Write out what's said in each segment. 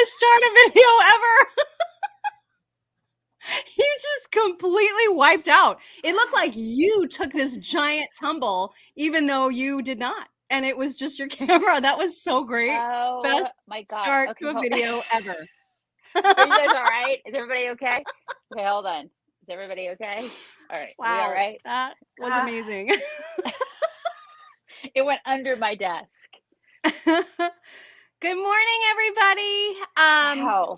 to start a video ever. You just completely wiped out. It looked like you took this giant tumble, even though you did not. And it was just your camera. That was so great. Oh Best my God. start Okay, to a video ever. Are you guys all right? Is everybody okay? Okay, hold on. Is everybody okay? All right. Wow. We all right? That was amazing. It went under my desk. Good morning, everybody. Wow.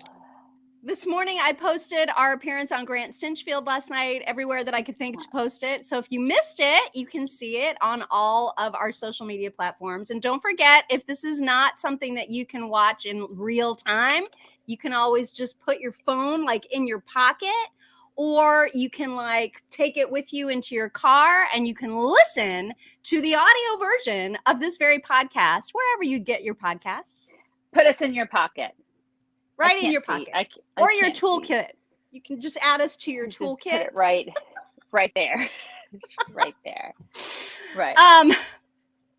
This morning, I posted our appearance on Grant Stinchfield last night, everywhere that I could think to post it. So if you missed it, you can see it on all of our social media platforms. And don't forget, if this is not something that you can watch in real time, you can always just put your phone like in your pocket, or you can like take it with you into your car and you can listen to the audio version of this very podcast, wherever you get your podcasts. Put us in your pocket. Right in your pocket. Or your toolkit. You can just add us to your toolkit. Put it right there. Right there. Right.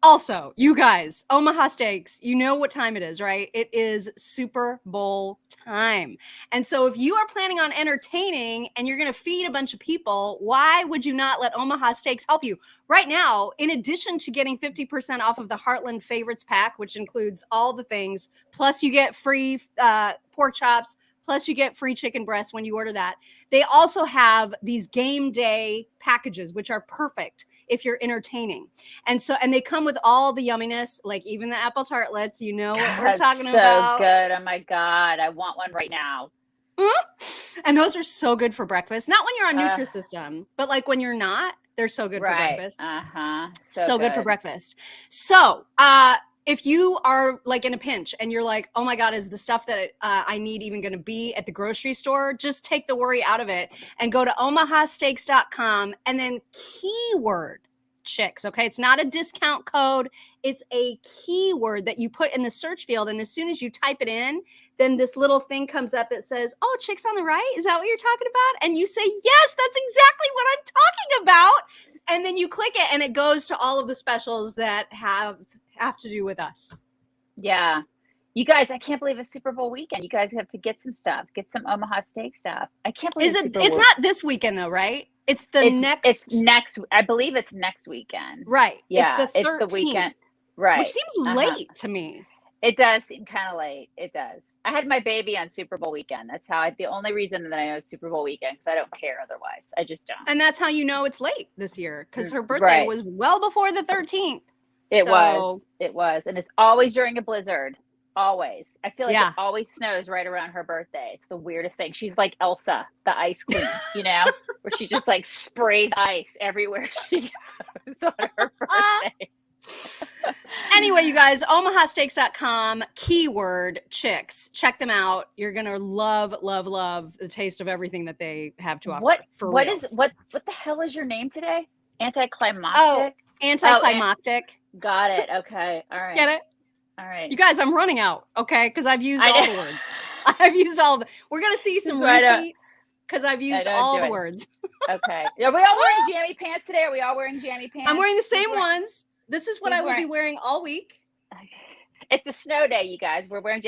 Also, you guys, Omaha Steaks, you know what time it is, right? It is Super Bowl time. And so if you are planning on entertaining and you're going to feed a bunch of people, why would you not let Omaha Steaks help you? Right now, in addition to getting 50% off of the Heartland Favorites pack, which includes all the things, plus you get free pork chops, plus you get free chicken breast when you order that. They also have these game day packages, which are perfect if you're entertaining. And they come with all the yumminess, like even the apple tartlets, you know what we're talking about. So good. Oh my God. I want one right now. And those are so good for breakfast. Not when you're on Nutrisystem, but like when you're not, they're so good for breakfast. So good for breakfast. So, if you are like in a pinch and you're like, oh my God, is the stuff that I need even going to be at the grocery store? Just take the worry out of it and go to omahasteaks.com and then keyword chicks. Okay. It's not a discount code. It's a keyword that you put in the search field. And as soon as you type it in, then this little thing comes up that says, oh, chicks on the right. Is that what you're talking about? And you say, yes, that's exactly what I'm talking about. And then you click it and it goes to all of the specials that have to do with us. Yeah. You guys, I can't believe it's Super Bowl weekend. You guys have to get some stuff. Get some Omaha Steak stuff. I can't believe it's not this weekend though, right? It's next. I believe it's next weekend. Right. Yeah. It's the 13th. It's the weekend. Right. Which seems late to me. It does seem kind of late. It does. I had my baby on Super Bowl weekend. That's how the only reason that I know it's Super Bowl weekend, because I don't care otherwise. I just don't. And that's how you know it's late this year, because her birthday was well before the 13th. It was. And it's always during a blizzard. Always. I feel like it always snows right around her birthday. It's the weirdest thing. She's like Elsa, the ice queen, you know, where she just like sprays ice everywhere she goes on her birthday. Anyway, you guys, omahasteaks.com, keyword chicks. Check them out. You're going to love the taste of everything that they have to offer. What the hell is your name today? Anticlimactic? Oh, anticlimactic. Got it. Okay. All right. Get it? All right. You guys, I'm running out, okay? Because I've used all the words. I've used all the. We're going to see some repeats because I've used all the words. Okay. Are we all wearing jammy pants today? Are we all wearing jammy pants? I'm wearing the same ones. This is what I will be wearing all week. Okay. It's a snow day, you guys. We're wearing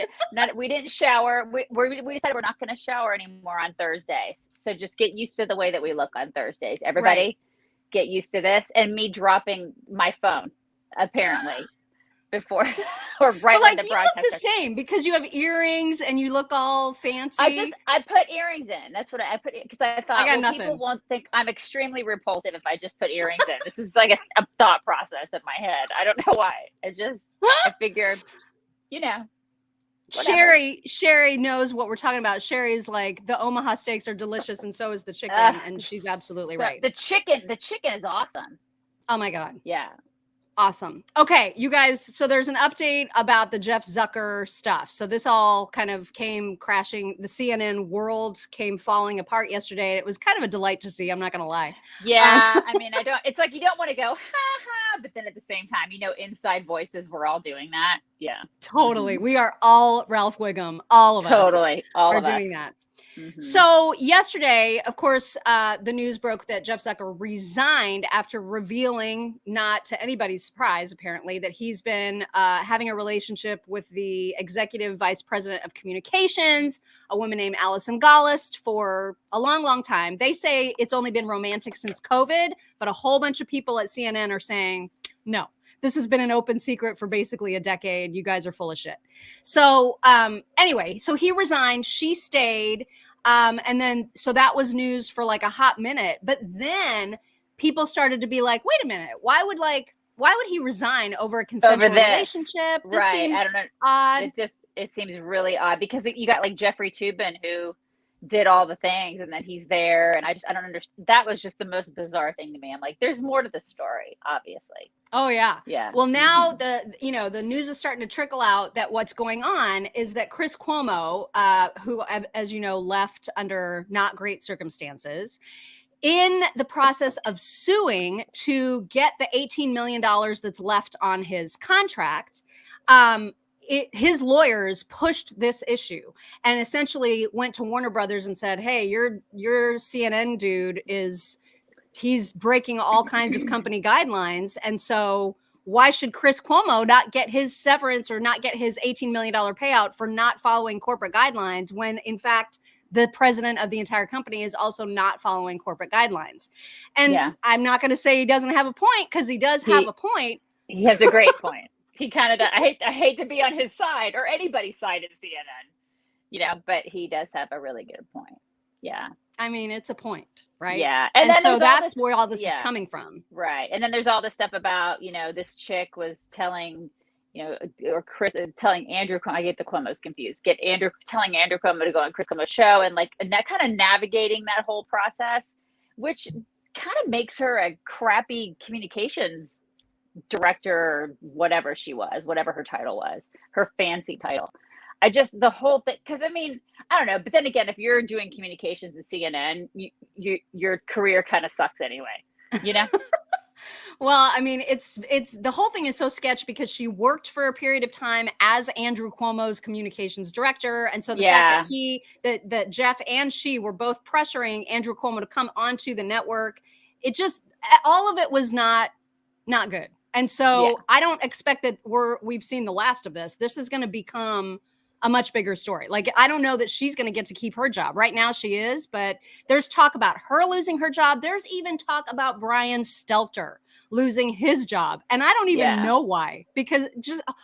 we didn't shower. We decided we're not going to shower anymore on Thursdays. So just get used to the way that we look on Thursdays. Everybody get used to this. And me dropping my phone, apparently, before or right when the broadcast. You look the same because you have earrings and you look all fancy. I put earrings in. That's what I put because I thought people won't think I'm extremely repulsive if I just put earrings in. This is like a thought process in my head. I don't know why. I figured, you know. Whatever. Sherry knows what we're talking about. Sherry's like, the Omaha steaks are delicious and so is the chicken, and she's absolutely right. The chicken is awesome. Oh my God. Yeah. Awesome. Okay, you guys, so there's an update about the Jeff Zucker stuff. So this all kind of came crashing. The CNN world came falling apart yesterday. It was kind of a delight to see. I'm not going to lie. Yeah. I mean, it's like you don't want to go, ha ha, but then at the same time, you know, inside voices, we're all doing that. Yeah. Totally. We are all Ralph Wiggum. All of us. Totally. All are of us doing that. So yesterday, of course, the news broke that Jeff Zucker resigned after revealing, not to anybody's surprise, apparently, that he's been having a relationship with the executive vice president of communications, a woman named Allison Gollust, for a long, long time. They say it's only been romantic since COVID, but a whole bunch of people at CNN are saying, no. This has been an open secret for basically a decade. You guys are full of shit. So anyway, so he resigned. She stayed. And then, so that was news for like a hot minute. But then people started to be like, wait a minute. Why would he resign over a consensual relationship? This seems I don't know. Odd. It seems really odd because you got like Jeffrey Toobin who did all the things and then he's there. And I don't understand. That was just the most bizarre thing to me. I'm like, there's more to the story, obviously. Oh yeah. Yeah. Well, now the news is starting to trickle out that what's going on is that Chris Cuomo, who, as you know, left under not great circumstances, in the process of suing to get the $18 million that's left on his contract, his lawyers pushed this issue and essentially went to Warner Brothers and said, hey, your CNN dude he's breaking all kinds of company guidelines. And so why should Chris Cuomo not get his severance or not get his $18 million payout for not following corporate guidelines when in fact the president of the entire company is also not following corporate guidelines? And I'm not going to say he doesn't have a point because he does have a point. He has a great point. He kind of does. I hate to be on his side or anybody's side at CNN, but he does have a really good point. Yeah. I mean, it's a point, right? Yeah. And so that's where all this is coming from. Right. And then there's all this stuff about, this chick was telling, or Chris telling Andrew, I get the Cuomo's confused, telling Andrew Cuomo to go on Chris Cuomo's show and that kind of navigating that whole process, which kind of makes her a crappy communications director, whatever she was, whatever her title was, her fancy title. The whole thing, because I don't know, but then again, if you're doing communications at CNN, your career kind of sucks anyway, Well, it's the whole thing is so sketch because she worked for a period of time as Andrew Cuomo's communications director, and so the fact that Jeff and she were both pressuring Andrew Cuomo to come onto the network, all of it was not good. And so I don't expect that we've seen the last of this. This is going to become a much bigger story. Like, I don't know that she's going to get to keep her job. Right now she is, but there's talk about her losing her job. There's even talk about Brian Stelter losing his job. And I don't even know why, because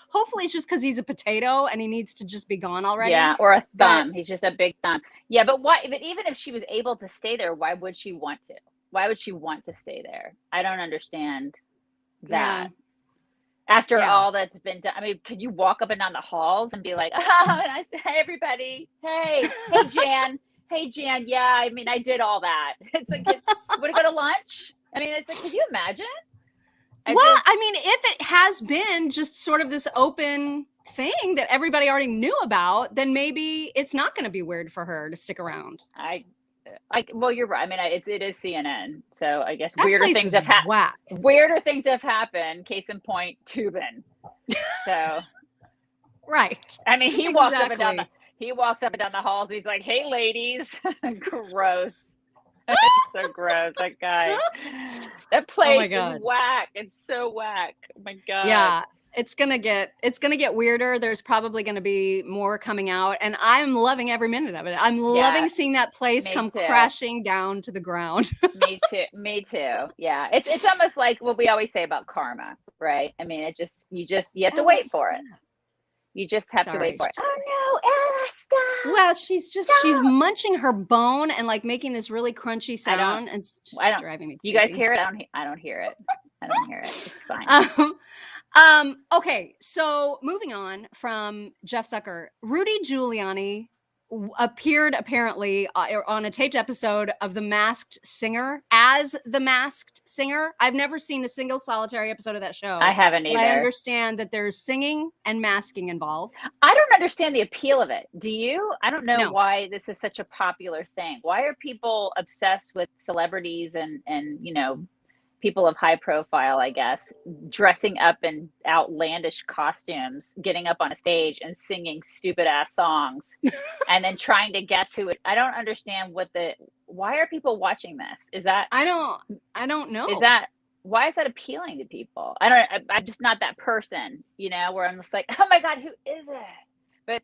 hopefully it's just because he's a potato and he needs to just be gone already. Yeah. Or a thumb. He's just a big thumb. Yeah. But even if she was able to stay there, why would she want to? Why would she want to stay there? I don't understand that. After all that's been done, could you walk up and down the halls and be like, oh, and I say, hey, everybody, hey Jan, yeah, I did all that. It's like, would I go to lunch? It's like, could you imagine? If it has been just sort of this open thing that everybody already knew about, then maybe it's not going to be weird for her to stick around. Well, you're right. It is CNN, so I guess that weirder things have happened. Weirder things have happened. Case in point, Toobin. So, right. He walks up and down the halls. He's like, "Hey, ladies," gross. It's so gross. That guy. That place is whack. It's so whack. Oh my god. Yeah. It's gonna get weirder. There's probably gonna be more coming out, and I'm loving every minute of it. I'm loving seeing that place come crashing down to the ground. Me too. Yeah, it's almost like what we always say about karma, right? You have to wait for it. You just have to wait for it. Oh no, Ella, stop! Well, she's munching her bone and like making this really crunchy sound, and it's just driving me crazy. Do you guys hear it? I don't hear it. I don't hear it. It's fine. Okay, so moving on from Jeff Zucker, Rudy Giuliani appeared apparently on a taped episode of The Masked Singer as the Masked Singer. I've never seen a single solitary episode of that show. I haven't either. But I understand that there's singing and masking involved. I don't understand the appeal of it. Do you? I don't know why this is such a popular thing. Why are people obsessed with celebrities and people of high profile, I guess, dressing up in outlandish costumes, getting up on a stage and singing stupid ass songs, and then trying to guess who it. I don't understand why are people watching this? Is that I don't know. Why is that appealing to people? I'm just not that person, where I'm just like, oh my God, who is it? But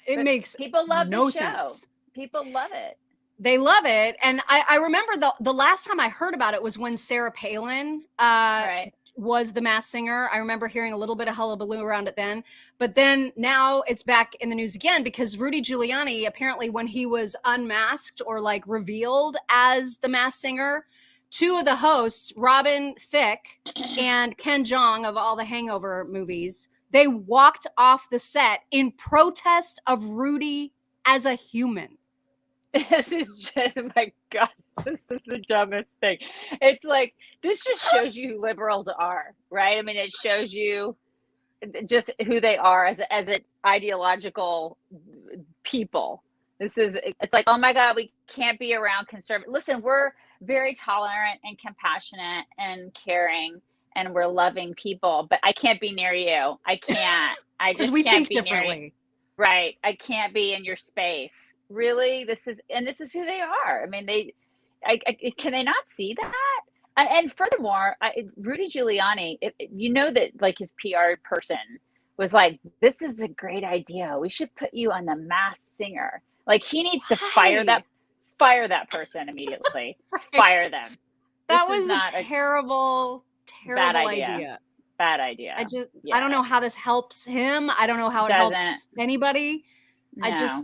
it makes people love no the show. sense. People love it. They love it. And I remember the last time I heard about it was when Sarah Palin was the Masked Singer. I remember hearing a little bit of hullabaloo around it then. But then now it's back in the news again because Rudy Giuliani, apparently when he was unmasked or like revealed as the Masked Singer, two of the hosts, Robin Thicke and Ken Jeong of all the Hangover movies, they walked off the set in protest of Rudy as a human. This is just, oh my God, this is the dumbest thing. It's like, this just shows you who liberals are, right? I mean, it shows you just who they are as an ideological people. It's like, oh my God, we can't be around conservative. Listen, we're very tolerant and compassionate and caring, and we're loving people, but I can't be near you. I can't. I just we can't think be differently. Near you. Right. I can't be in your space. Really, this is who they are. I mean, can they not see that? And furthermore, Rudy Giuliani, that like his PR person was like, this is a great idea. We should put you on the Masked Singer. Like he needs to fire that person immediately. Right. Fire them. That was a terrible idea. Bad idea. I don't know how this helps him. I don't know how it helps anybody. No.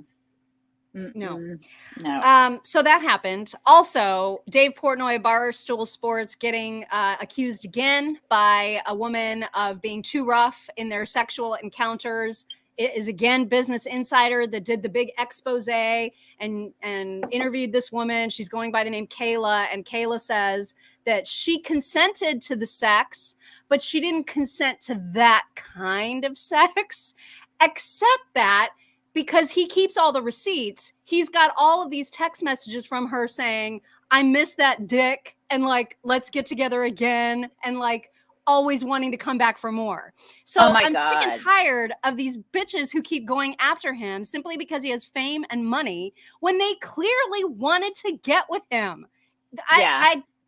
No. So that happened. Also, Dave Portnoy, Barstool Sports, getting accused again by a woman of being too rough in their sexual encounters. It is again Business Insider that did the big expose and interviewed this woman. She's going by the name Kayla, and Kayla says that she consented to the sex, but she didn't consent to that kind of sex, except that because he keeps all the receipts, he's got all of these text messages from her saying, I miss that dick, and like, let's get together again, and like always wanting to come back for more. So I'm sick and tired of these bitches who keep going after him simply because he has fame and money when they clearly wanted to get with him.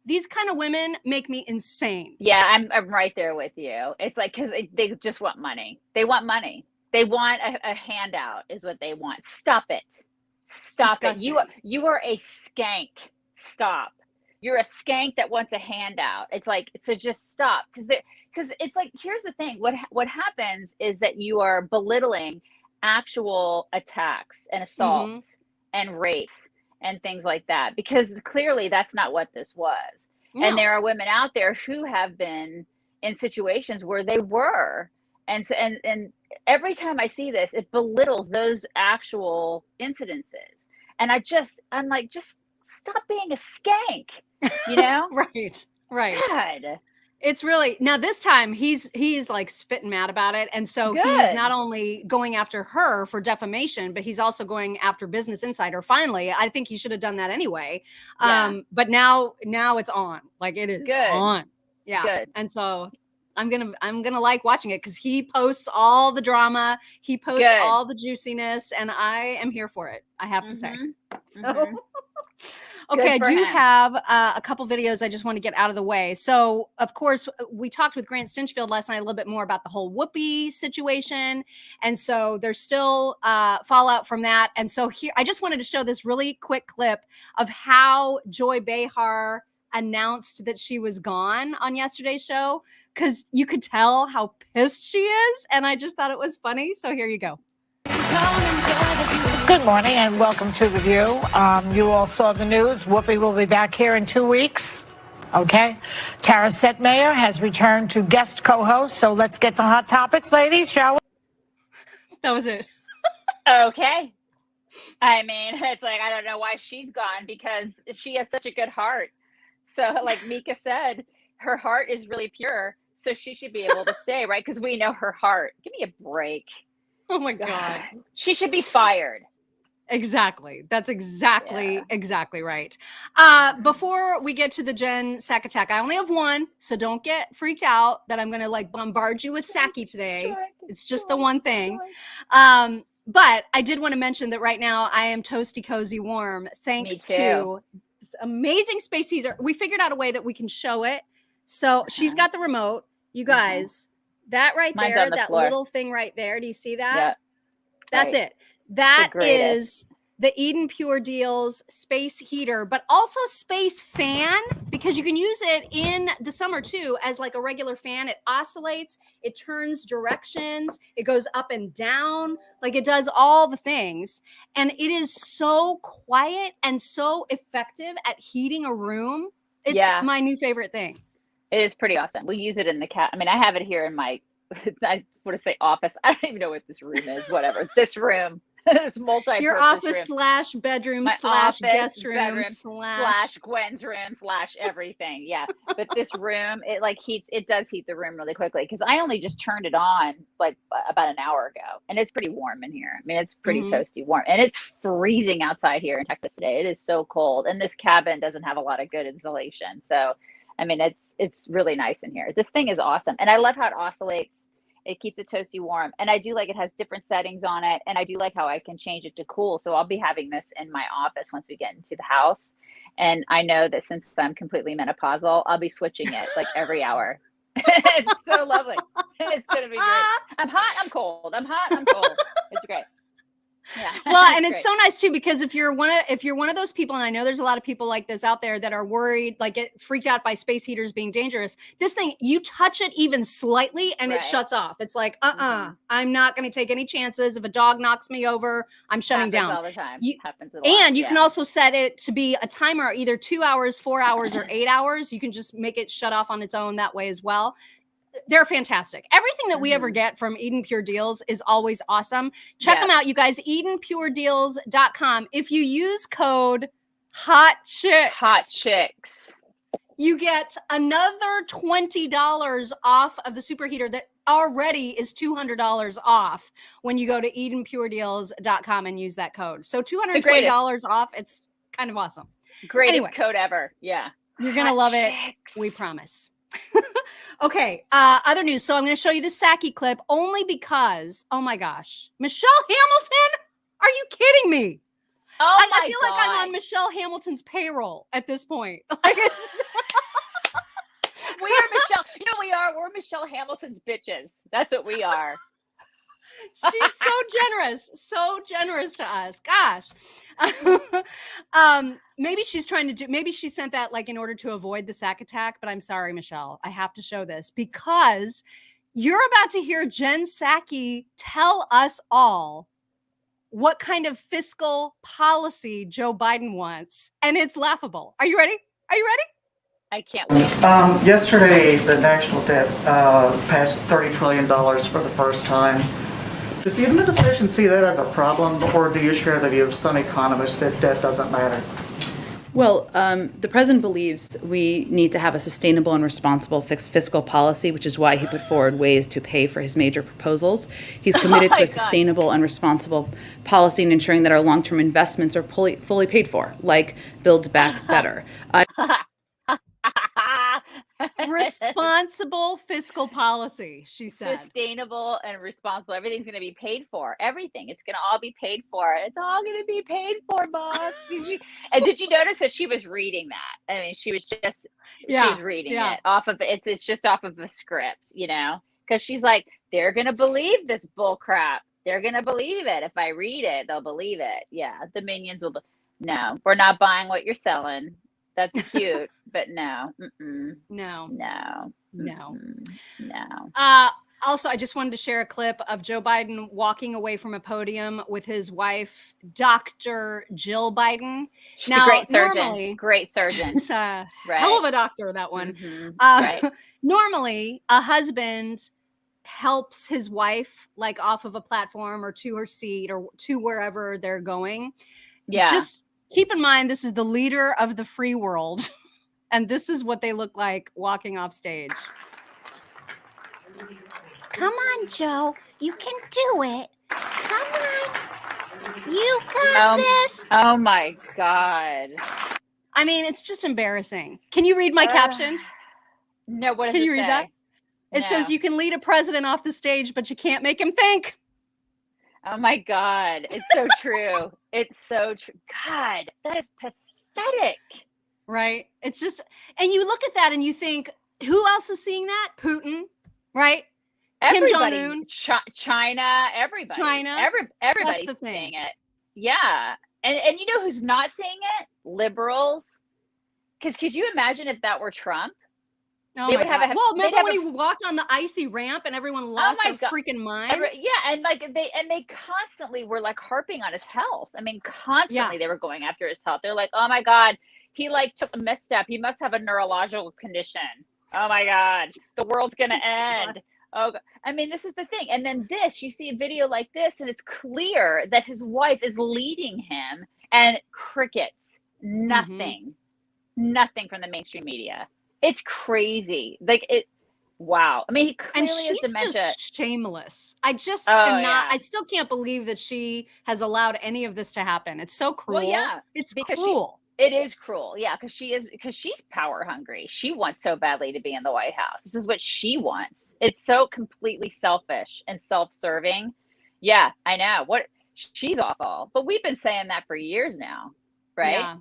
These kind of women make me insane. Yeah, I'm right there with you. It's like, because they just want money. They want money. They want a handout is what they want. Stop it. Stop it. You are a skank. Stop. You're a skank that wants a handout. It's like, so just stop. Because it's like, here's the thing. What happens is that you are belittling actual attacks and assaults and rapes and things like that. Because clearly that's not what this was. No. And there are women out there who have been in situations where they were. And every time I see this, it belittles those actual incidences. And I'm like, just stop being a skank, Right. God. It's really, now this time he's like spitting mad about it. And so he's not only going after her for defamation, but he's also going after Business Insider. Finally, I think he should have done that anyway. Yeah. But now it's on, like it is on. Yeah. Good. And so I'm gonna like watching it because he posts all the drama, he posts all the juiciness, and I am here for it. I have to say. So, okay, I do have a couple videos I just want to get out of the way. So, of course, we talked with Grant Stinchfield last night a little bit more about the whole Whoopi situation, and so there's still fallout from that. And so here, I just wanted to show this really quick clip of how Joy Behar announced that she was gone on yesterday's show, because you could tell how pissed she is, and I just thought it was funny. So here you go. Good morning and welcome to The View. You all saw the news. Whoopi will be back here in 2 weeks. Okay. Tara Setmayer has returned to guest co-host. So let's get to hot topics, ladies, shall we? That was it. Okay. I mean, it's like, I don't know why she's gone, because she has such a good heart. So like Mika said, her heart is really pure. So she should be able to stay, right? Because we know her heart. Give me a break. Oh my God. She should be fired. Exactly. That's exactly right. Before we get to the Jen Sack attack, I only have one, so don't get freaked out that I'm going to like bombard you with Sacky today. It's just the one thing. But I did want to mention that right now I am toasty cozy warm thanks to this amazing space heater. We figured out a way that we can show it. So she's got the remote. You guys, that right Mine's there, that floor. Little thing right there. Do you see that? Yeah. That's it. That is the Edenpure Deals space heater, but also space fan, because you can use it in the summer too as like a regular fan. It oscillates, it turns directions, it goes up and down, like it does all the things. And it is so quiet and so effective at heating a room. It's my new favorite thing. It is pretty awesome. We use it in the I mean, I have it here in my, I want to say office. I don't even know what this room is. Whatever. This room. This multi-purpose your office room. / bedroom / guest room / Gwen's room / everything. Yeah. But this room, it like heats, it does heat the room really quickly, because I only just turned it on like about an hour ago, and it's pretty warm in here. I mean, it's pretty toasty warm, and it's freezing outside here in Texas today. It is so cold, and this cabin doesn't have a lot of good insulation. So, I mean, it's really nice in here. This thing is awesome, and I love how it oscillates. It keeps it toasty warm. And I do like it has different settings on it. And I do like how I can change it to cool. So I'll be having this in my office once we get into the house. And I know that since I'm completely menopausal, I'll be switching it like every hour. It's so lovely. It's going to be great. I'm hot, I'm cold. I'm hot, I'm cold. It's great. Yeah. Well, and it's so nice too, because if you're one of those people, and I know there's a lot of people like this out there that are worried, like get freaked out by space heaters being dangerous. This thing, you touch it even slightly and it shuts off. It's like, I'm not going to take any chances. If a dog knocks me over, I'm shutting down. All the time. Happens a lot. And you can also set it to be a timer, either 2 hours, 4 hours, or 8 hours. You can just make it shut off on its own that way as well. They're fantastic. Everything that we ever get from Edenpure Deals is always awesome. Check them out, you guys. EdenpureDeals.com. If you use code HOTCHICKS, you get another $20 off of the superheater that already is $200 off when you go to EdenpureDeals.com and use that code. So $220 off. It's kind of awesome. Greatest code ever. Yeah. You're going to love it. We promise. Okay, other news. So I'm going to show you the Psaki clip only because, oh my gosh, Michelle Hamilton? Are you kidding me? I feel like I'm on Michelle Hamilton's payroll at this point. Like it's we are Michelle. You know what we are? We're Michelle Hamilton's bitches. That's what we are. She's so generous to us. Gosh. Maybe she's trying to maybe she sent that like in order to avoid the sack attack, but I'm sorry, Michelle. I have to show this because you're about to hear Jen Psaki tell us all what kind of fiscal policy Joe Biden wants. And it's laughable. Are you ready? I can't wait. Yesterday, the national debt passed $30 trillion for the first time. Does the administration see that as a problem, or do you share the view of some economists that debt doesn't matter? Well, the president believes we need to have a sustainable and responsible fiscal policy, which is why he put forward ways to pay for his major proposals. He's committed to a sustainable and responsible policy in ensuring that our long-term investments are fully paid for, like Build Back Better. Responsible fiscal policy, she said. Sustainable and responsible. Everything's going to be paid for. Everything. It's going to all be paid for. It's all going to be paid for, boss. Did you notice that she was reading that? I mean, she was just she's reading it off of it's just off of a script, you know, because she's like, they're going to believe this bull crap. They're going to believe it. If I read it, they'll believe it. Yeah, the minions will. No, we're not buying what you're selling. That's cute, but no. No. Also, I just wanted to share a clip of Joe Biden walking away from a podium with his wife, Dr. Jill Biden. She's a great surgeon. Great surgeon. She's a hell of a doctor, that one. Normally, a husband helps his wife like off of a platform or to her seat or to wherever they're going. Yeah. Just keep in mind, this is the leader of the free world, and this is what they look like walking off stage. Come on, Joe. You can do it. Come on. You got this. Oh my God. I mean, it's just embarrassing. Can you read my caption? No, what does Can it you read say? that? It says you can lead a president off the stage, but you can't make him think. Oh my God. It's so true. It's so true. God, that is pathetic. Right? It's just, and you look at that and you think, who else is seeing that? Putin, right? Everybody, Kim Jong-un. China, everybody. Everybody's seeing it. Yeah. And you know who's not seeing it? Liberals. Because could you imagine if that were Trump? Oh my God. Well, remember when he walked on the icy ramp and everyone lost their freaking minds? And they constantly were like harping on his health. I mean, constantly they were going after his health. They're like, oh my God, he like took a misstep. He must have a neurological condition. Oh my God, the world's gonna end. Oh, I mean, this is the thing. And then you see a video like this, and it's clear that his wife is leading him, and crickets, nothing from the mainstream media. It's crazy. Wow. I mean, he clearly has dementia. Just shameless. I just cannot. Yeah. I still can't believe that she has allowed any of this to happen. It's so cruel. Well, yeah, it's cruel. It is cruel. Yeah, because she's power hungry. She wants so badly to be in the White House. This is what she wants. It's so completely selfish and self-serving. Yeah, I know. She's awful. But we've been saying that for years now, right? Yeah.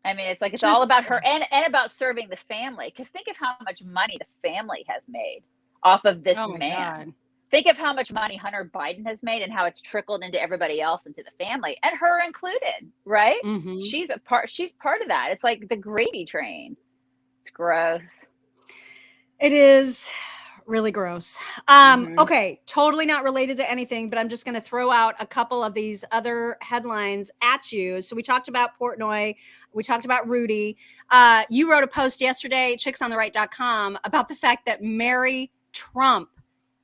I mean, it's like it's all about her and about serving the family. Because think of how much money the family has made off of this man. God. Think of how much money Hunter Biden has made and how it's trickled into everybody else, into the family, and her included, right? Mm-hmm. She's part of that. It's like the gravy train. It's gross. It is really gross. Okay, totally not related to anything, but I'm just going to throw out a couple of these other headlines at you. So we talked about Portnoy. We talked about Rudy. You wrote a post yesterday, chicksontheright.com, about the fact that Mary Trump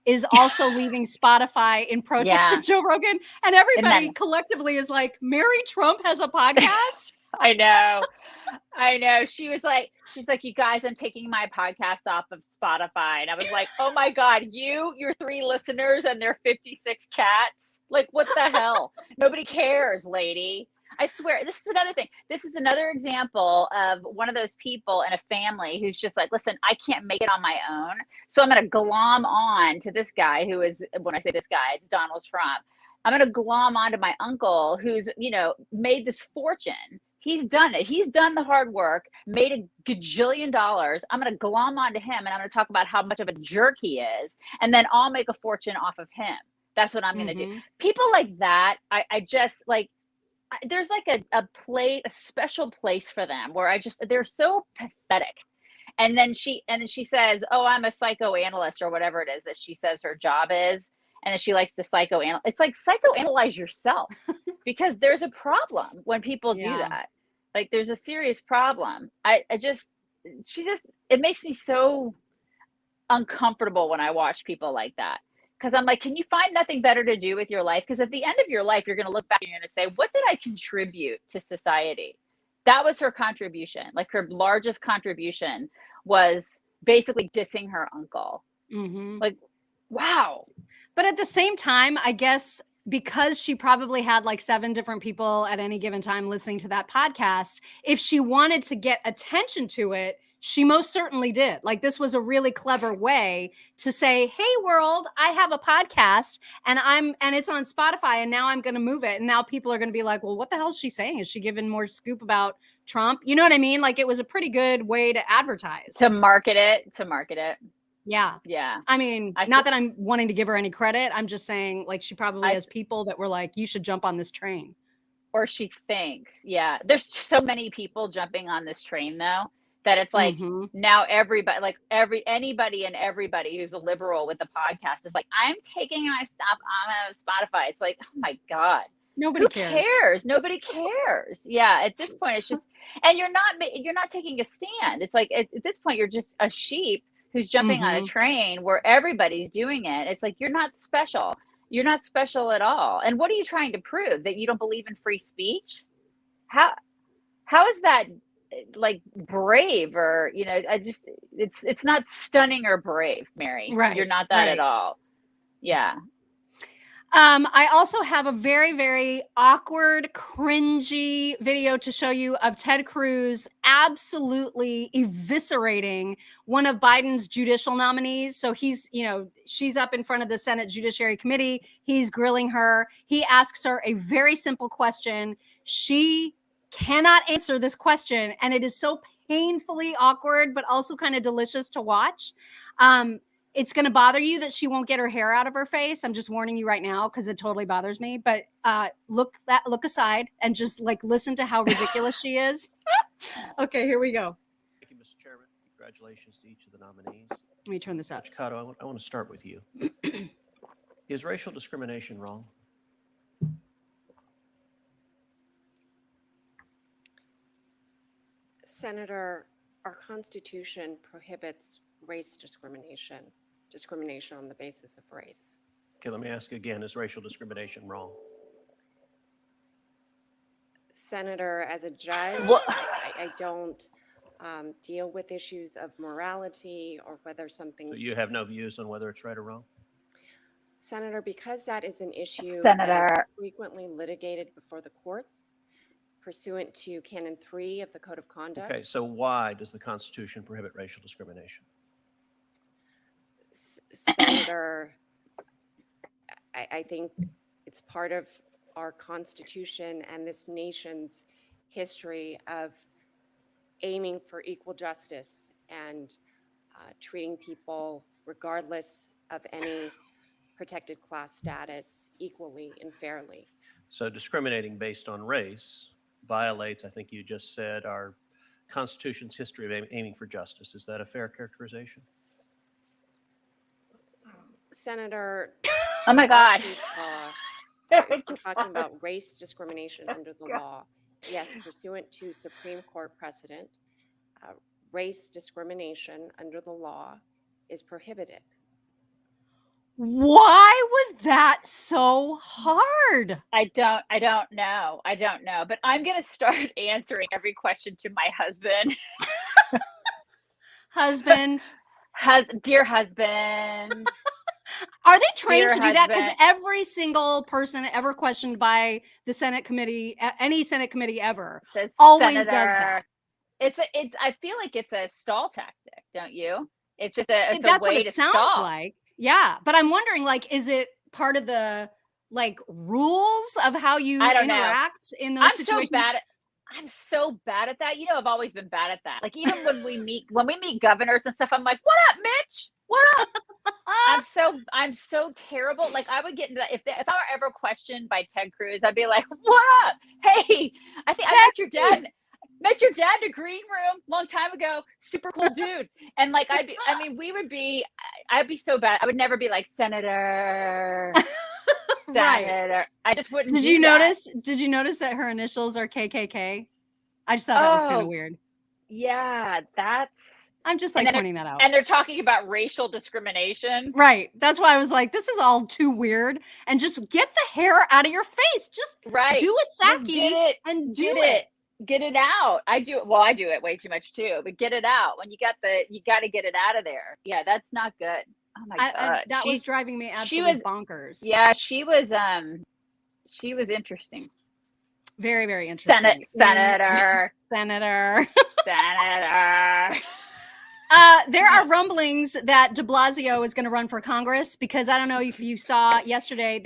is also leaving Spotify in protest of Joe Rogan. And everybody collectively is like, Mary Trump has a podcast? I know. She's like, you guys, I'm taking my podcast off of Spotify. And I was like, oh my God, your 3 listeners and their 56 cats. Like, what the hell? Nobody cares, lady. I swear, this is another thing. This is another example of one of those people in a family who's just like, listen, I can't make it on my own. So I'm going to glom on to this guy who is, when I say this guy, it's Donald Trump. I'm going to glom on to my uncle who's, made this fortune. He's done it. He's done the hard work, made a gajillion dollars. I'm going to glom on to him and I'm going to talk about how much of a jerk he is. And then I'll make a fortune off of him. That's what I'm going to do. People like that, I just like, there's like a special place for them where they're so pathetic. And then she says, oh, I'm a psychoanalyst or whatever it is that she says her job is. And then she likes to psychoanalyze. It's like psychoanalyze yourself because there's a problem when people do that. Like there's a serious problem. It makes me so uncomfortable when I watch people like that. Because I'm like, can you find nothing better to do with your life? Because at the end of your life, you're going to look back and you're going to say, what did I contribute to society? That was her contribution. Like her largest contribution was basically dissing her uncle. Like, wow. But at the same time, I guess because she probably had like 7 different people at any given time listening to that podcast, if she wanted to get attention to it, she most certainly did. Like this was a really clever way to say, hey world, I have a podcast and it's on Spotify and now I'm going to move it. And now people are going to be like, well, what the hell is she saying? Is she giving more scoop about Trump? You know what I mean? Like it was a pretty good way to advertise. To market it. Yeah. I mean, not that I'm wanting to give her any credit. I'm just saying like she probably has people that were like, you should jump on this train. Or she thinks, there's so many people jumping on this train though, that it's like now everybody, like anybody and everybody who's a liberal with the podcast is like, I'm taking my stuff on Spotify. It's like, oh my God. Nobody cares. Nobody cares. Yeah. At this point, it's just, and you're not taking a stand. It's like, at this point, you're just a sheep who's jumping on a train where everybody's doing it. It's like, you're not special. You're not special at all. And what are you trying to prove? That you don't believe in free speech? How is that like brave or, it's not stunning or brave, Mary. Right. You're not that at all. Yeah. I also have a very, very awkward, cringy video to show you of Ted Cruz absolutely eviscerating one of Biden's judicial nominees. So he's, she's up in front of the Senate Judiciary Committee. He's grilling her. He asks her a very simple question. She cannot answer this question. And it is so painfully awkward, but also kind of delicious to watch. It's going to bother you that she won't get her hair out of her face. I'm just warning you right now because it totally bothers me. But look aside and just listen to how ridiculous she is. Okay, here we go. Thank you, Mr. Chairman. Congratulations to each of the nominees. Let me turn this up. Judge Cotto, I want to start with you. Is racial discrimination wrong? Senator, our Constitution prohibits race discrimination on the basis of race. Okay, let me ask again, is racial discrimination wrong? Senator, as a judge, I don't deal with issues of morality or whether something... So you have no views on whether it's right or wrong? Senator, because that is an issue Senator. that is frequently litigated before the courts, pursuant to Canon 3 of the Code of Conduct. Okay, so why does the Constitution prohibit racial discrimination? Senator, I think it's part of our Constitution and this nation's history of aiming for equal justice and treating people, regardless of any protected class status, equally and fairly. So discriminating based on race violates, I think you just said, our Constitution's history of aiming for justice. Is that a fair characterization? Senator, Oh my God. if we're talking about race discrimination under the law, yes, pursuant to Supreme Court precedent, race discrimination under the law is prohibited. Why was that so hard? I don't know. But I'm going to start answering every question to my husband. Dear husband. Are they trained Dear to do that? Because husband. every single person ever questioned by the Senate committee, any Senate committee ever, Says always does Senator. that. I feel like it's a stall tactic, don't you? It's just a That's way what it to sounds stall. like. Yeah, but I'm wondering, is it part of the rules of how you I don't know. interact in those situations? I'm so bad at that. I've always been bad at that. Even when we meet governors and stuff, I'm like, "What up, Mitch? What up?" I'm so terrible. I would get into that. If I were ever questioned by Ted Cruz, I'd be like, "What up? Hey, I think I met your dad. Met your dad in a green room long time ago. Super cool dude." And I'd be so bad. I would never be like, "Senator." Right. Senator. I just wouldn't. Did you notice that her initials are KKK? I just thought that was kind of weird. Yeah, I'm just pointing that out. And they're talking about racial discrimination. Right. That's why I was like, this is all too weird. And just get the hair out of your face. Just do a Psaki and do it. Get it out. I do it. Well, I do it way too much too, but get it out. When you got to get it out of there. Yeah, that's not good. Oh my God. That was driving me absolutely bonkers. Yeah, she was interesting. Very, very interesting. Senator. Senator. Senator. There are rumblings that Blasio is going to run for Congress because I don't know if you saw yesterday.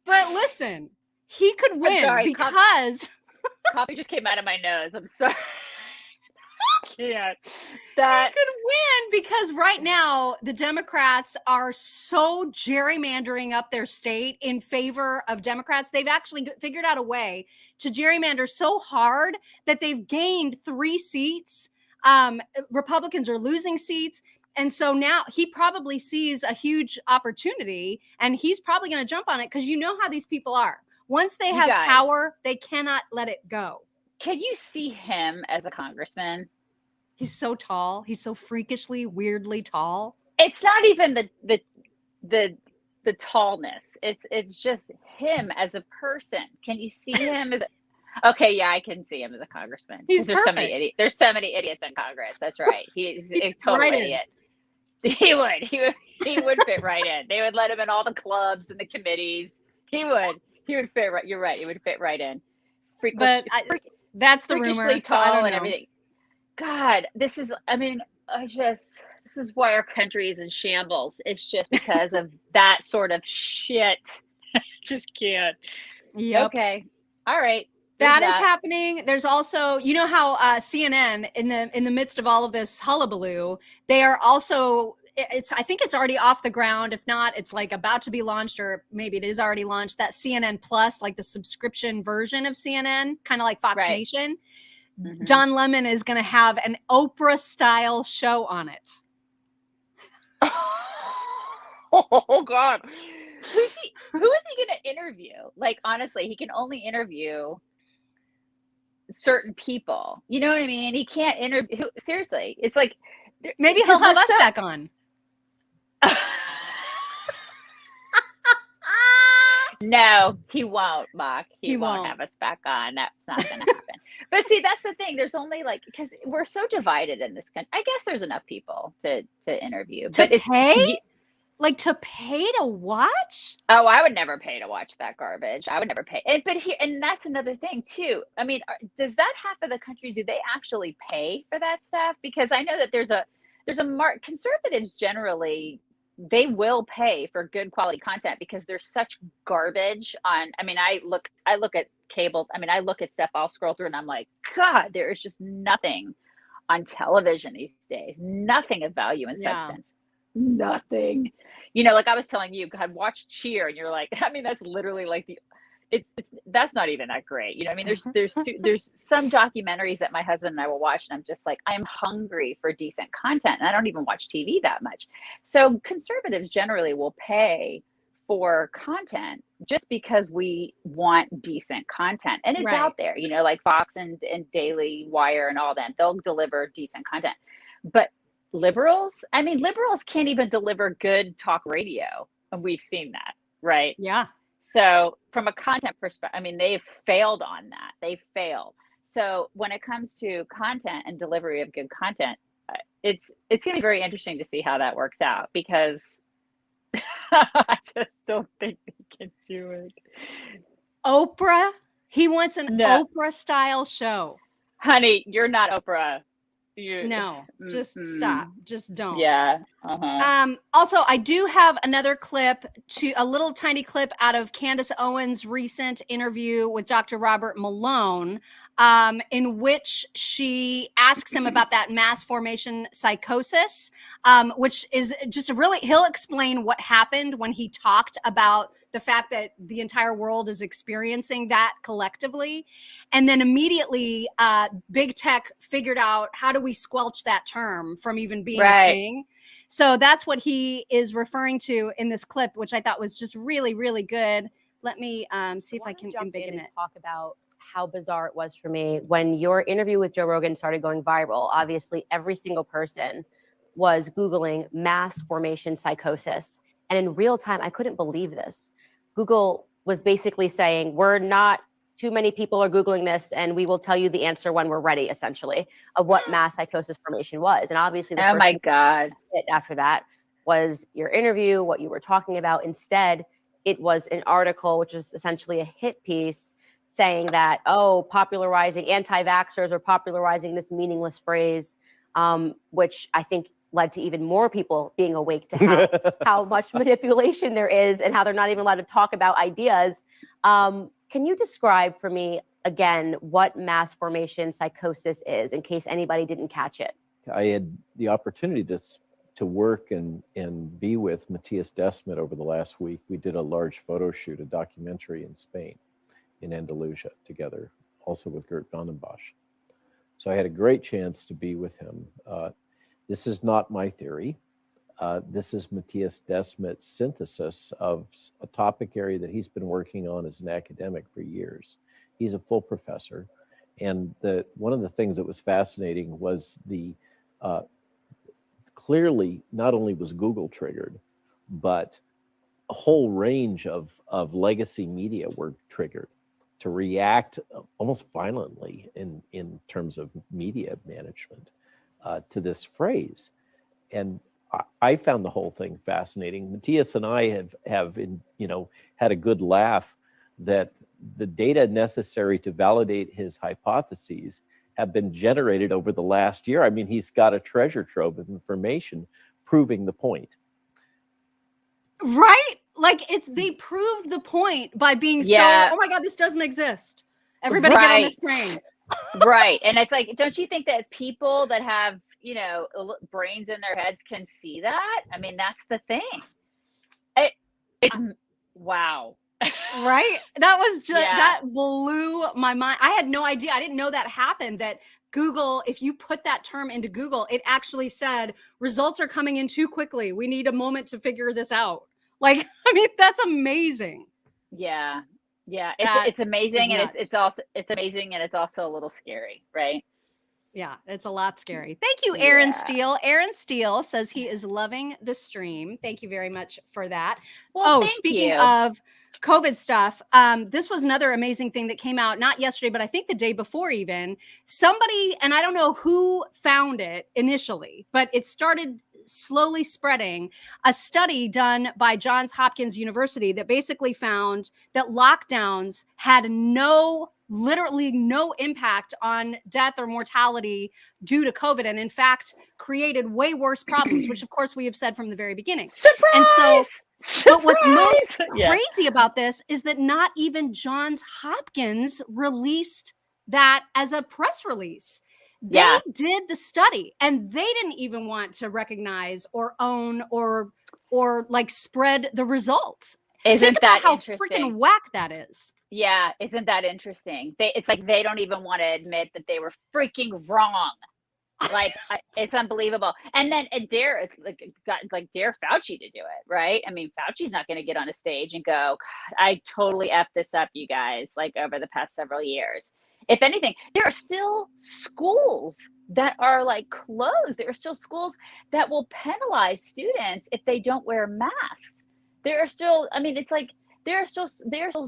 But listen, he could win because coffee just came out of my nose. I'm sorry. He could win because right now the Democrats are so gerrymandering up their state in favor of Democrats. They've actually figured out a way to gerrymander so hard that they've gained 3 seats. Republicans are losing seats. And so now he probably sees a huge opportunity and he's probably going to jump on it because you know how these people are. Once they have power, they cannot let it go. Can you see him as a congressman? He's so tall. He's so freakishly, weirdly tall. It's not even the tallness. It's just him as a person. Can you see him as Okay, yeah, I can see him as a congressman. He's There's so many idiots in Congress. That's right. He's a total idiot. He would fit right in. They would let him in all the clubs and the committees. He would fit right. You're right. He would fit right in. That's the rumor. Freakishly tall and everything. God, this is why our country is in shambles. It's just because of that sort of shit. Just can't. Yep. Okay. All right. That is happening. There's also, you know how CNN in the midst of all of this hullabaloo, they are also, I think it's already off the ground. If not, it's like about to be launched, or maybe it is already launched, that CNN Plus, like the subscription version of CNN, kind of like Fox Nation. Mm-hmm. Don Lemon is going to have an Oprah style show on it. Oh God. Who is he going to interview? Like, honestly, he can only interview certain people. You know what I mean? He can't interview. Seriously, it's like maybe he'll have us back on. No, he won't, Mark. He won't have us back on. That's not going to happen. But see, that's the thing. There's only because we're so divided in this country. I guess there's enough people to interview. To pay? Like to pay to watch? Oh, I would never pay to watch that garbage. I would never pay. And that's another thing too. I mean, does that half of the country, do they actually pay for that stuff? Because I know that there's a conservatives generally, they will pay for good quality content because there's such garbage on. I mean, I look at cable. I mean, I look at stuff, I'll scroll through and I'm like, God, there is just nothing on television these days. Nothing of value and substance. Nothing. You know, like I was telling you, God, watch Cheer, and you're like, I mean, that's literally like that's not even that great. You know, I mean, there's some documentaries that my husband and I will watch, and I'm just like, I'm hungry for decent content, and I don't even watch TV that much. So conservatives generally will pay for content just because we want decent content, and it's out there. You know, like Fox and Daily Wire and all them, they'll deliver decent content, but liberals can't even deliver good talk radio, and we've seen that, right? Yeah. So from a content perspective, I mean, they've failed on that. They've failed. So when it comes to content and delivery of good content, it's going to be very interesting to see how that works out, because I just don't think they can do it. Oprah? He wants an Oprah style show. Honey, you're not Oprah. Just stop. Just don't. Yeah. Also, I do have another clip, a little tiny clip out of Candace Owens' recent interview with Dr. Robert Malone, in which she asks him about that mass formation psychosis, which is just he'll explain what happened when he talked about the fact that the entire world is experiencing that collectively. And then immediately big tech figured out, how do we squelch that term from even being a thing? So that's what he is referring to in this clip, which I thought was just really, really good. Let me see if I can embiggen it. Talk about how bizarre it was for me when your interview with Joe Rogan started going viral. Obviously, every single person was Googling mass formation psychosis. And in real time, I couldn't believe this. Google was basically saying, we're not, too many people are Googling this, and we will tell you the answer when we're ready, essentially, of what mass psychosis formation was. And obviously, the oh my God, after that was your interview, what you were talking about. Instead, it was an article, which was essentially a hit piece, saying that, popularizing anti-vaxxers or popularizing this meaningless phrase, which I think led to even more people being awake to how much manipulation there is and how they're not even allowed to talk about ideas. Can you describe for me again what mass formation psychosis is, in case anybody didn't catch it? I had the opportunity to work and be with Matthias Desmet over the last week. We did a large photo shoot, a documentary in Spain, in Andalusia, together, also with Gert van den Bosch. So I had a great chance to be with him. This is not my theory. This is Matthias Desmet's synthesis of a topic area that he's been working on as an academic for years. He's a full professor. And one of the things that was fascinating was clearly not only was Google triggered, but a whole range of legacy media were triggered to react almost violently in terms of media management to this phrase. And I found the whole thing fascinating. Matthias and I have had a good laugh that the data necessary to validate his hypotheses have been generated over the last year. I mean, he's got a treasure trove of information proving the point. Right? Like they proved the point by being so, oh my God, this doesn't exist. Everybody get on this train. Right. And it's like, don't you think that people that have, brains in their heads can see that? I mean, that's the thing. It's wow. Right? That was just, that blew my mind. I had no idea. I didn't know that happened, that Google, if you put that term into Google, it actually said, results are coming in too quickly. We need a moment to figure this out. Like, I mean, that's amazing. Yeah. Yeah. It's amazing. And it's amazing. And it's also a little scary, right? Yeah, it's a lot scary. Thank you, Aaron Steele. Aaron Steele says he is loving the stream. Thank you very much for that. Well, speaking of COVID stuff, this was another amazing thing that came out, not yesterday, but I think the day before even. Somebody, and I don't know who found it initially, but it started slowly spreading, a study done by Johns Hopkins University that basically found that lockdowns had literally no impact on death or mortality due to COVID, and in fact created way worse problems, which of course we have said from the very beginning. Surprise! And so, but what's most Yeah. crazy about this is that not even Johns Hopkins released that as a press release. They did the study, and they didn't even want to recognize or own or like spread the results. Isn't that how interesting? freaking whack that is. Yeah, isn't that interesting? It's like they don't even want to admit that they were freaking wrong. Like it's unbelievable. And then dare Fauci to do it, right? I mean, Fauci's not going to get on a stage and go, God, I totally effed this up, you guys, like over the past several years. If anything, there are still schools that are like closed. There are still schools that will penalize students if they don't wear masks. There are still, I mean, it's like there are still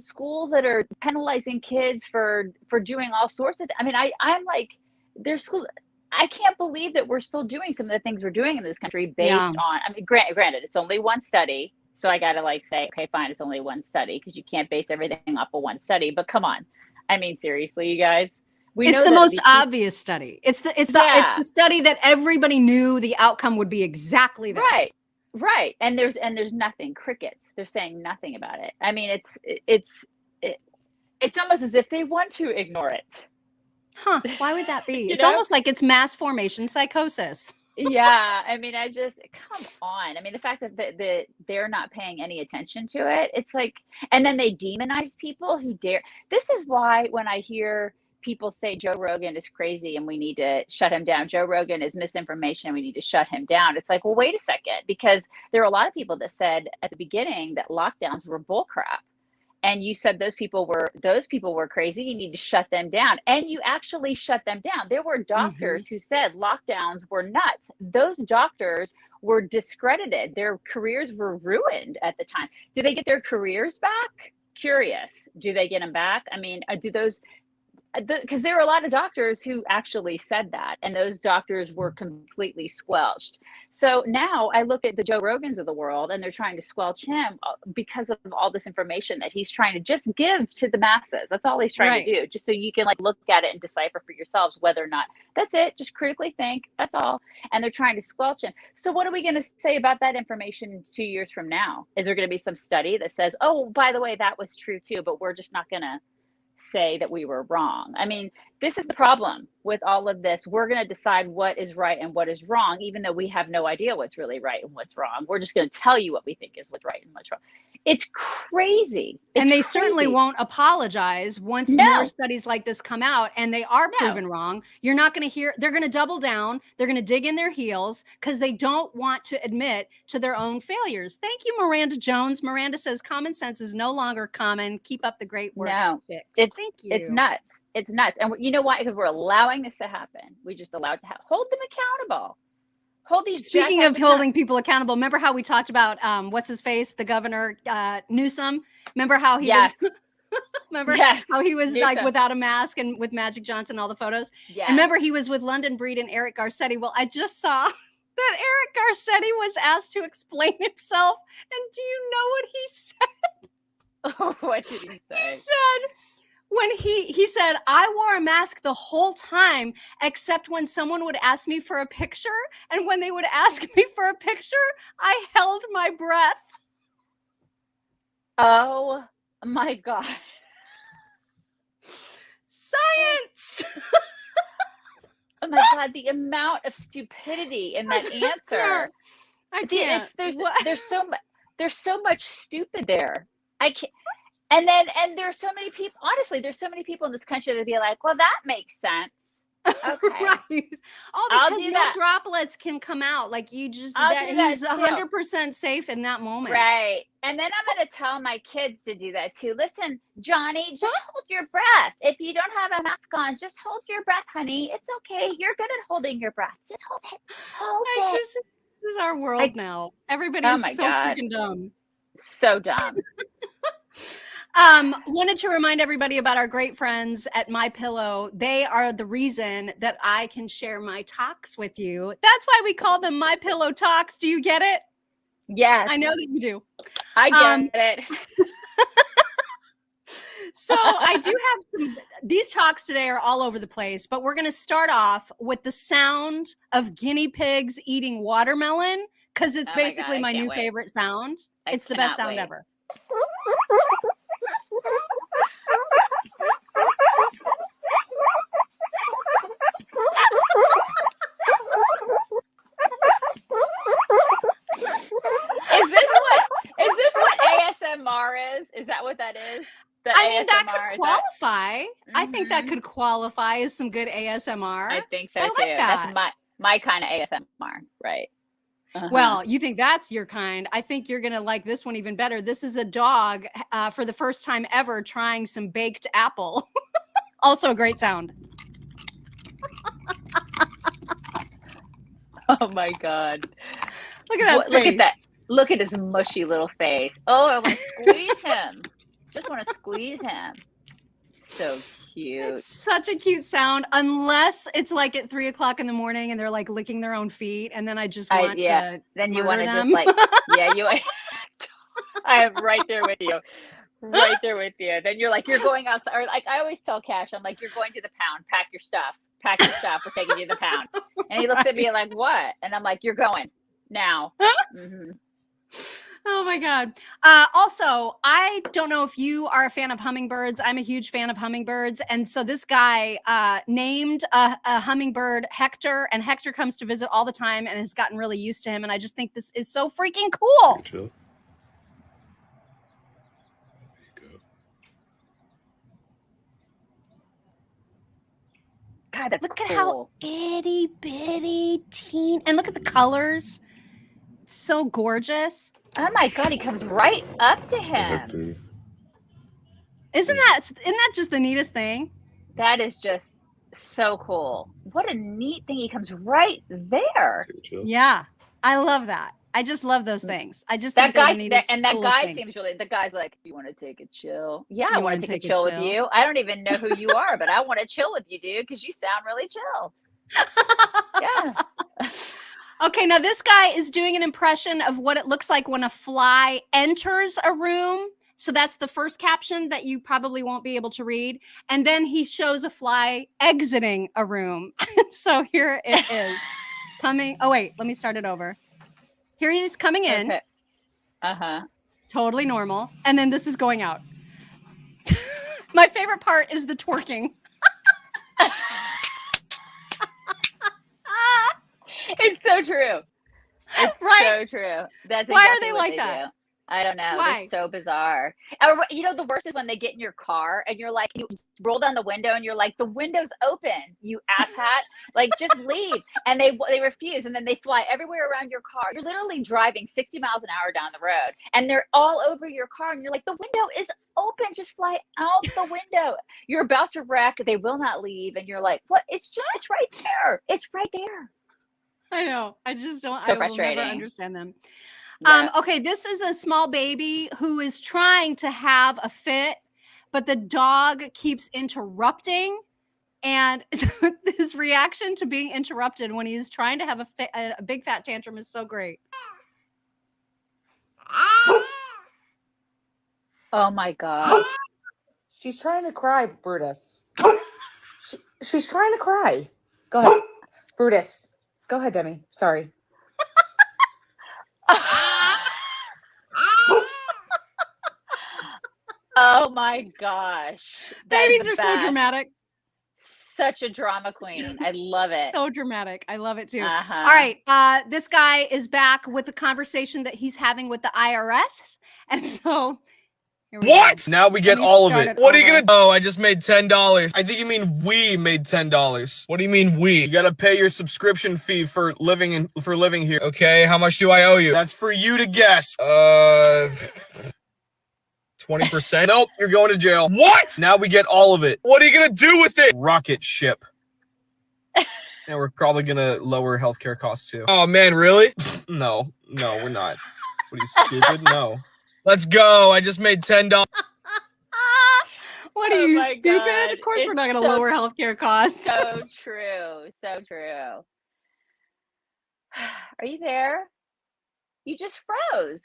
schools that are penalizing kids for doing all sorts of. I mean, I'm like, there's schools. I can't believe that we're still doing some of the things we're doing in this country based on. I mean, granted, it's only one study, so I got to like say, okay, fine, it's only one study because you can't base everything off of one study. But come on. I mean, seriously, you guys. It's the most obvious study. It's the study that everybody knew the outcome would be exactly this. Right. And there's nothing. Crickets. They're saying nothing about it. I mean, it's almost as if they want to ignore it. Huh? Why would that be? It's almost like it's mass formation psychosis. Yeah. I mean, come on. I mean, the fact that they're not paying any attention to it, it's like, and then they demonize people who dare. This is why when I hear people say Joe Rogan is crazy and we need to shut him down, Joe Rogan is misinformation, we need to shut him down. It's like, well, wait a second, because there are a lot of people that said at the beginning that lockdowns were bullcrap. And you said those people were crazy. You need to shut them down. And you actually shut them down. There were doctors who said lockdowns were nuts. Those doctors were discredited. Their careers were ruined at the time. Do they get their careers back? Curious. Do they get them back? I mean, because there are a lot of doctors who actually said that, and those doctors were completely squelched. So now I look at the Joe Rogans of the world, and they're trying to squelch him because of all this information that he's trying to just give to the masses. That's all he's trying to do, just so you can like look at it and decipher for yourselves whether or not that's it. Just critically think. That's all. And they're trying to squelch him. So what are we going to say about that information 2 years from now? Is there going to be some study that says, oh, by the way, that was true too, but we're just not going to say that we were wrong? I mean, this is the problem with all of this. We're going to decide what is right and what is wrong, even though we have no idea what's really right and what's wrong. We're just going to tell you what we think is what's right and what's wrong. It's crazy. And they certainly won't apologize once more studies like this come out and they are proven wrong. You're not going to hear, they're going to double down. They're going to dig in their heels because they don't want to admit to their own failures. Thank you, Miranda Jones. Miranda says common sense is no longer common. Keep up the great work. No, Thank you. It's nuts. It's nuts. And you know why? Because we're allowing this to happen. We just allow it to happen. Hold them accountable. Hold these. Speaking of holding people accountable, remember how we talked about what's his face, the governor Newsom? Remember how he was? Remember how he was like without a mask and with Magic Johnson, all the photos. Yeah. And remember he was with London Breed and Eric Garcetti. Well, I just saw that Eric Garcetti was asked to explain himself. And do you know what he said? Oh, what did he say? He said, when he said, I wore a mask the whole time, except when someone would ask me for a picture. And when they would ask me for a picture, I held my breath. Oh my God. Science. Oh my God, the amount of stupidity in that answer. I can't. There's so much stupid there. I can't. And there's so many people, honestly, there's so many people in this country that be like, well, that makes sense. Okay. Right. Oh, because no droplets can come out. Like you just, he's 100% safe in that moment. Right. And then I'm going to tell my kids to do that too. Listen, Johnny, just hold your breath. If you don't have a mask on, just hold your breath, honey. It's okay. You're good at holding your breath. Just hold it. Hold it. This is our world now. Everybody is so freaking dumb. So dumb. Wanted to remind everybody about our great friends at MyPillow. They are the reason that I can share my talks with you. That's why we call them MyPillow Talks. Do you get it? Yes. I know that you do. I get it. So I do have these talks today are all over the place, but we're going to start off with the sound of guinea pigs eating watermelon because it's basically my new favorite sound. It's the best sound ever. Is this what ASMR is? Is that what that is? I mean, that could qualify. I think that could qualify as some good ASMR. I think so too. That's my kind of ASMR, right? Well, you think that's your kind. I think you're going to like this one even better. This is a dog for the first time ever trying some baked apple. Also a great sound. Oh my God. Look at that face. Look at that. Look at his mushy little face. Oh, I want to squeeze him. Just want to squeeze him. So cute. It's such a cute sound, unless it's like at 3:00 in the morning and they're like licking their own feet, and then I just want to. Then you want to just like, I am right there with you. Right there with you. Then you're like, you're going outside. Or like I always tell Cash, I'm like, you're going to the pound. Pack your stuff. Pack your stuff. We're taking you to the pound. And he looks at me like, what? And I'm like, you're going now. Mm-hmm. Oh my God. Also, I don't know if you are a fan of hummingbirds. I'm a huge fan of hummingbirds. And so this guy named a hummingbird Hector, and Hector comes to visit all the time and has gotten really used to him. And I just think this is so freaking cool. Chill. There you go. God, that's Look at how itty bitty teen. And look at the colors. It's so gorgeous. Oh my God, he comes right up to him. Isn't that just the neatest thing? That is just so cool. What a neat thing. He comes right there. Yeah. I love that. I just love those things. I just think that guy seems really, the guy's like, you want to take a chill? Yeah, I want to take a chill with you. I don't even know who you are, but I want to chill with you, dude, because you sound really chill. Yeah. Okay, now this guy is doing an impression of what it looks like when a fly enters a room. So that's the first caption that you probably won't be able to read. And then he shows a fly exiting a room. So here it is. Oh, wait, let me start it over. Here he is coming in. Okay. Uh-huh. Totally normal. And then this is going out. My favorite part is the twerking. It's so true. It's so true. That's exactly why are they what like they that? Do. I don't know. Why? It's so bizarre. Or, you know, the worst is when they get in your car and you're like, you roll down the window and you're like, the window's open, you asshat. Like, just leave. And they refuse. And then they fly everywhere around your car. You're literally driving 60 miles an hour down the road and they're all over your car. And you're like, the window is open. Just fly out the window. You're about to wreck. They will not leave. And you're like, what? It's right there. It's right there. I know. I just don't. So I will frustrating. never understand them. Yeah. Okay, this is a small baby who is trying to have a fit, but the dog keeps interrupting. And his reaction to being interrupted when he's trying to have a big fat tantrum is so great. Oh my God. She's trying to cry, Brutus. She's trying to cry. Go ahead, Brutus. Go ahead, Demi. Sorry. Oh my gosh. Babies are so dramatic. Such a drama queen. I love it. So dramatic. I love it too. All right. This guy is back with the conversation that he's having with the IRS. And so what? Go. Now we get all of it. What are you gonna do? Oh, I just made $10. I think you mean we made $10. What do you mean we? You gotta pay your subscription fee for living here. Okay, how much do I owe you? That's for you to guess. 20%. Nope, you're going to jail. What? Now we get all of it. What are you gonna do with it? Rocket ship. And we're probably gonna lower healthcare costs too. Oh man, really? No, we're not. What are you, stupid? No. Let's go. I just made $10. What are you, stupid? God. Of course we're not going to lower healthcare costs. So true. So true. Are you there? You just froze.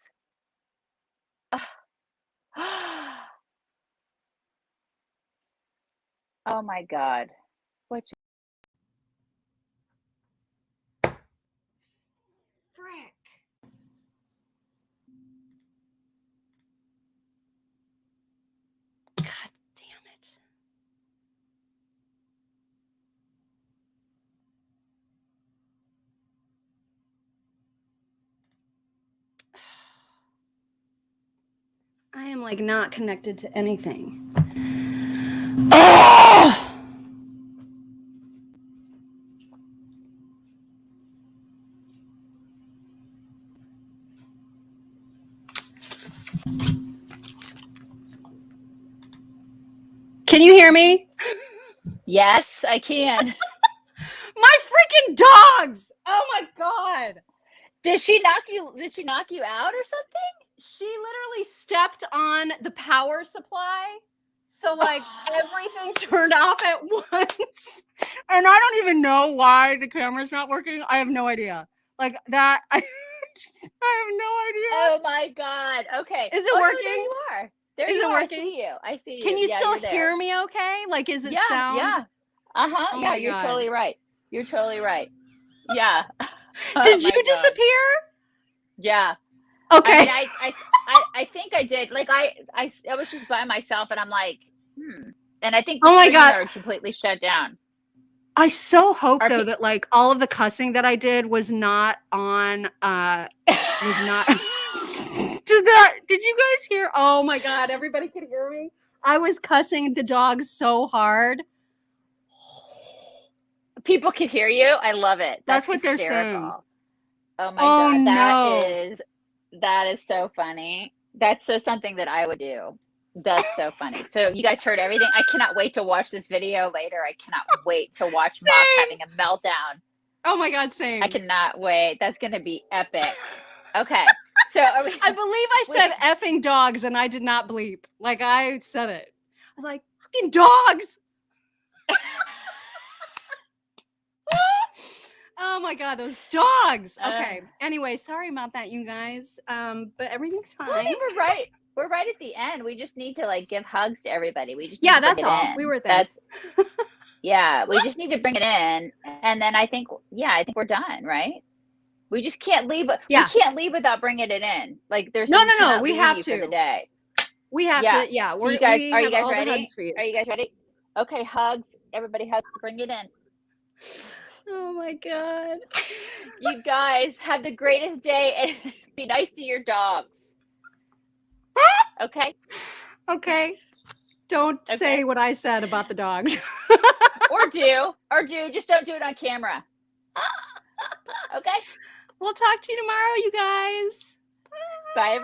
Oh my God. What? Frick. God damn it. I am like not connected to anything. Oh! Can you hear me? Yes, I can. My freaking dogs! Oh my God! Did she knock you out or something? She literally stepped on the power supply. So like everything turned off at once. And I don't even know why the camera's not working. I have no idea. Like that, I have no idea. Oh my God. Okay. Is it working? No, there you are. There is you it are. Working? I see you. I see you. Can you still hear me okay? Like, is it sound? Yeah. Uh-huh. Oh yeah, you're totally right. You're totally right. Yeah. Did you disappear? Yeah. Okay. I mean, I think I did. Like I was just by myself and I'm like, And I think the are completely shut down. I so hope though that like all of the cussing that I did was not on was not Did you guys hear? Oh my God, everybody could hear me. I was cussing the dogs so hard. People could hear you. I love it. That's what hysterical. They're saying. Oh my God. That is so funny. That's so something that I would do. That's so funny. So you guys heard everything. I cannot wait to watch this video later. I cannot wait to watch Mock having a meltdown. Oh my God, same. I cannot wait. That's going to be epic. Okay. So I believe I said effing dogs and I did not bleep. Like I said it. I was like, fucking dogs. Oh my God, those dogs. Okay. Anyway, sorry about that, you guys. But everything's fine. Well, I mean, we're right at the end. We just need to like give hugs to everybody. We just that's all. We were there. We just need to bring it in, and then I think we're done, right? We just can't leave. We can't leave without bringing it in. Like there's no. We have to for the day. We have to. Yeah. So are you guys ready? Are you guys ready? Okay, hugs. Everybody, hugs. Bring it in. Oh my God. You guys have the greatest day and be nice to your dogs. Okay? Okay. Don't say what I said about the dogs. or do. Just don't do it on camera. Okay? We'll talk to you tomorrow, you guys. Bye, everybody.